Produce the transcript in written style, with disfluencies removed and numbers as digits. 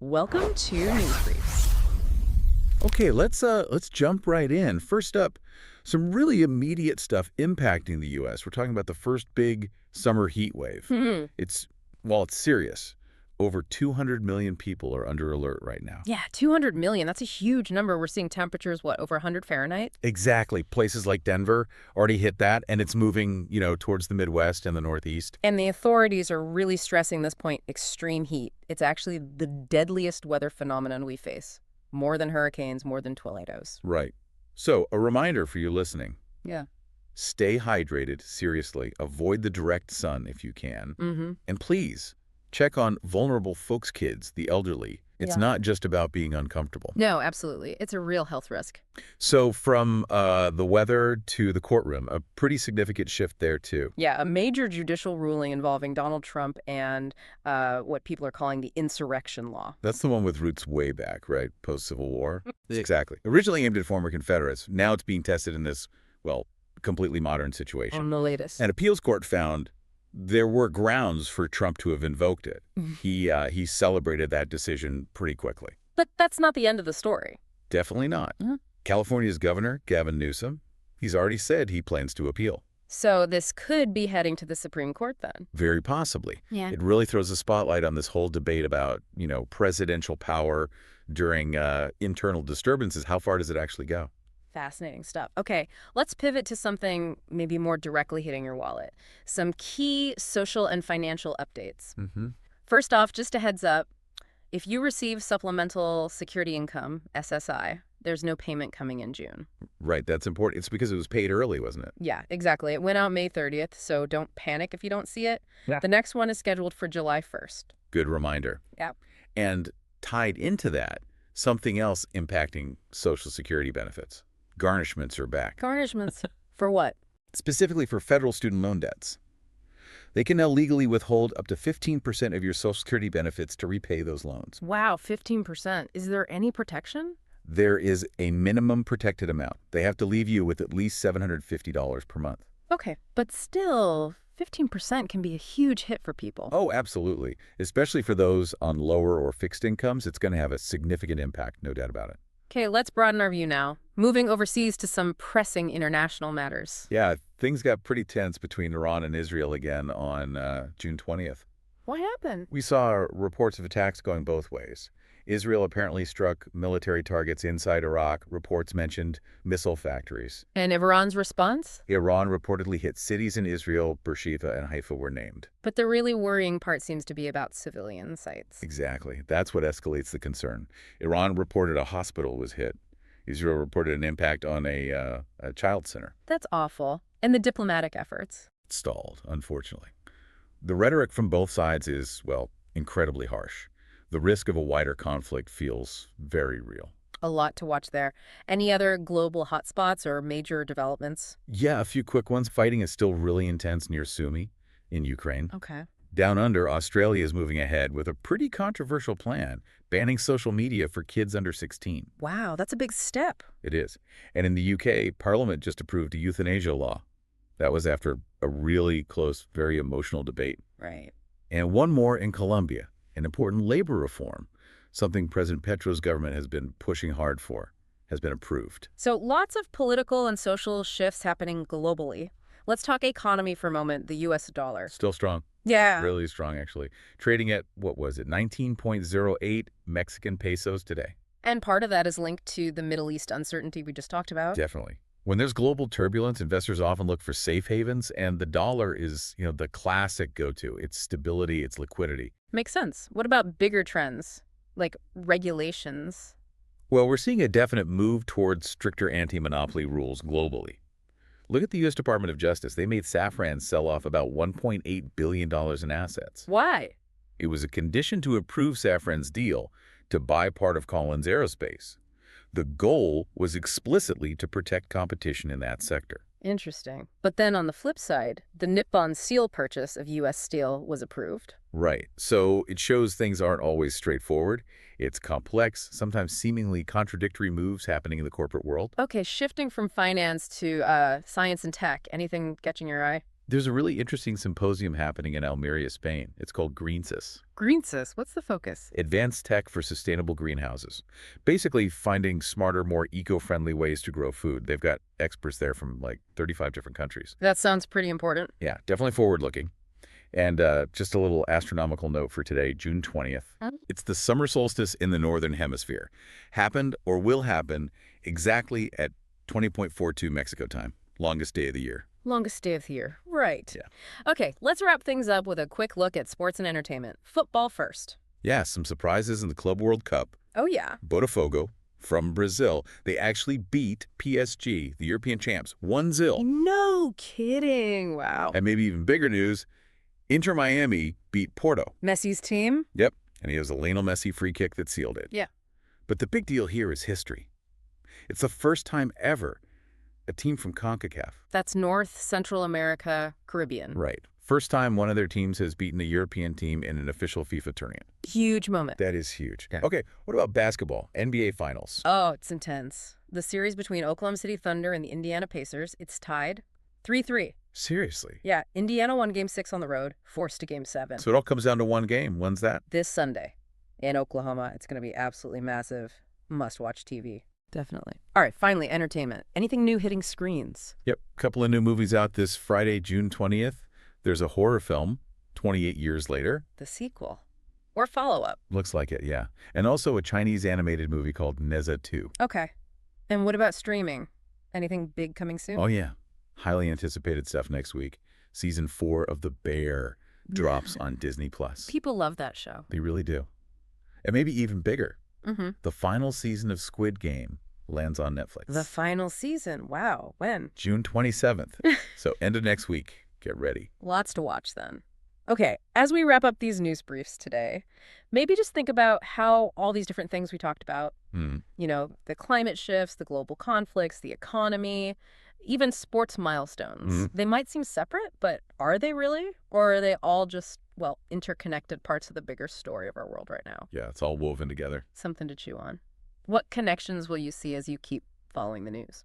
Welcome to News Briefs. Okay, let's jump right in. First up, some really immediate stuff impacting the U.S. We're talking about the first big summer heat wave. Hmm. It's serious. Over 200 million people are under alert right now. Yeah, 200 million. That's a huge number. We're seeing temperatures, what, over 100 Fahrenheit? Exactly. Places like Denver already hit that, and it's moving, towards the Midwest and the Northeast. And the authorities are really stressing this point, extreme heat. It's actually the deadliest weather phenomenon we face. More than hurricanes, more than tornadoes. Right. So, a reminder for you listening. Yeah. Stay hydrated, seriously. Avoid the direct sun if you can. Mm-hmm. And please, check on vulnerable folks' kids, the elderly. It's Yeah. not just about being uncomfortable. No, absolutely. It's a real health risk. So from the weather to the courtroom, a pretty significant shift there, too. Yeah, a major judicial ruling involving Donald Trump and what people are calling the insurrection law. That's the one with roots way back, right? Post-Civil War? Exactly. Originally aimed at former Confederates. Now it's being tested in this, completely modern situation. On the latest. An appeals court found there were grounds for Trump to have invoked it. He celebrated that decision pretty quickly. But that's not the end of the story. Definitely not. California's governor, Gavin Newsom, he's already said he plans to appeal. So this could be heading to the Supreme Court then. Very possibly. Yeah. It really throws a spotlight on this whole debate about, presidential power during internal disturbances. How far does it actually go? Fascinating stuff. Okay, let's pivot to something maybe more directly hitting your wallet. Some key social and financial updates. First off, just a heads up, if you receive Supplemental Security Income, SSI, there's no payment coming in June. Right, that's important. It's because it was paid early, wasn't it? Yeah, exactly. It went out May 30th, so don't panic if you don't see it. Yeah. The next one is scheduled for July 1st. Good reminder. Yep. And tied into that, something else impacting Social Security benefits. Garnishments are back. Garnishments for what? Specifically for federal student loan debts. They can now legally withhold up to 15% of your Social Security benefits to repay those loans. Wow, 15%. Is there any protection? There is a minimum protected amount. They have to leave you with at least $750 per month. Okay, but still, 15% can be a huge hit for people. Oh, absolutely. Especially for those on lower or fixed incomes, it's going to have a significant impact, no doubt about it. Okay, let's broaden our view now. Moving overseas to some pressing international matters. Yeah, things got pretty tense between Iran and Israel again on June 20th. What happened? We saw reports of attacks going both ways. Israel apparently struck military targets inside Iraq. Reports mentioned missile factories. And Iran's response? Iran reportedly hit cities in Israel. Beersheba and Haifa were named. But the really worrying part seems to be about civilian sites. Exactly. That's what escalates the concern. Iran reported a hospital was hit. Israel reported an impact on a child center. That's awful. And the diplomatic efforts? Stalled, unfortunately. The rhetoric from both sides is, incredibly harsh. The risk of a wider conflict feels very real. A lot to watch there. Any other global hotspots or major developments? Yeah, a few quick ones. Fighting is still really intense near Sumy in Ukraine. Okay. Down under, Australia is moving ahead with a pretty controversial plan, banning social media for kids under 16. Wow, that's a big step. It is. And in the UK, Parliament just approved a euthanasia law. That was after a really close, very emotional debate. Right. And one more in Colombia, an important labor reform, something President Petro's government has been pushing hard for, has been approved. So lots of political and social shifts happening globally. Let's talk economy for a moment, the U.S. dollar. Still strong. Yeah. Really strong, actually. Trading at, 19.08 Mexican pesos today. And part of that is linked to the Middle East uncertainty we just talked about. Definitely. When there's global turbulence, investors often look for safe havens, and the dollar is, the classic go-to. It's stability, it's liquidity. Makes sense. What about bigger trends, like regulations? Well, we're seeing a definite move towards stricter anti-monopoly rules globally. Look at the U.S. Department of Justice. They made Safran sell off about $1.8 billion in assets. Why? It was a condition to approve Safran's deal to buy part of Collins Aerospace. The goal was explicitly to protect competition in that sector. Interesting. But then on the flip side, the Nippon Steel purchase of U.S. Steel was approved. Right. So it shows things aren't always straightforward. It's complex, sometimes seemingly contradictory moves happening in the corporate world. Okay, shifting from finance to science and tech. Anything catching your eye? There's a really interesting symposium happening in Almeria, Spain. It's called Greensis. Greensis, what's the focus? Advanced Tech for Sustainable Greenhouses. Basically finding smarter, more eco-friendly ways to grow food. They've got experts there from like 35 different countries. That sounds pretty important. Yeah, definitely forward-looking. And just a little astronomical note for today, June 20th. It's the summer solstice in the Northern Hemisphere. Happened or will happen exactly at 20.42 Mexico time. Longest day of the year. Longest day of the year. Right. Yeah. Okay, let's wrap things up with a quick look at sports and entertainment. Football first. Yeah, some surprises in the Club World Cup. Oh, yeah. Botafogo from Brazil. They actually beat PSG, the European champs, 1-0. No kidding. Wow. And maybe even bigger news, Inter Miami beat Porto. Messi's team? Yep, and he has a Lionel Messi free kick that sealed it. Yeah. But the big deal here is history. It's the first time ever a team from CONCACAF. That's North, Central America, Caribbean. Right. First time one of their teams has beaten a European team in an official FIFA tournament. Huge moment. That is huge. Okay, what about basketball? NBA Finals. Oh, it's intense. The series between Oklahoma City Thunder and the Indiana Pacers, it's tied 3-3. Seriously? Yeah, Indiana won Game 6 on the road, forced to Game 7. So it all comes down to one game. When's that? This Sunday in Oklahoma. It's going to be absolutely massive. Must-watch TV. Definitely. All right, finally, entertainment. Anything new hitting screens? Yep, a couple of new movies out this Friday, June 20th. There's a horror film, 28 years later. The sequel. Or follow-up. Looks like it, yeah. And also a Chinese animated movie called Neza 2. Okay. And what about streaming? Anything big coming soon? Oh, yeah. Highly anticipated stuff next week. Season 4 of The Bear drops on Disney+. People love that show. They really do. And maybe even bigger. Mm-hmm. The final season of Squid Game lands on Netflix. The final season. Wow. When? June 27th. So end of next week. Get ready. Lots to watch then. Okay, as we wrap up these news briefs today, maybe just think about how all these different things we talked about, you know, the climate shifts, the global conflicts, the economy, even sports milestones. They might seem separate, but are they really? Or are they all just, well, interconnected parts of the bigger story of our world right now? Yeah, it's all woven together. Something to chew on. What connections will you see as you keep following the news?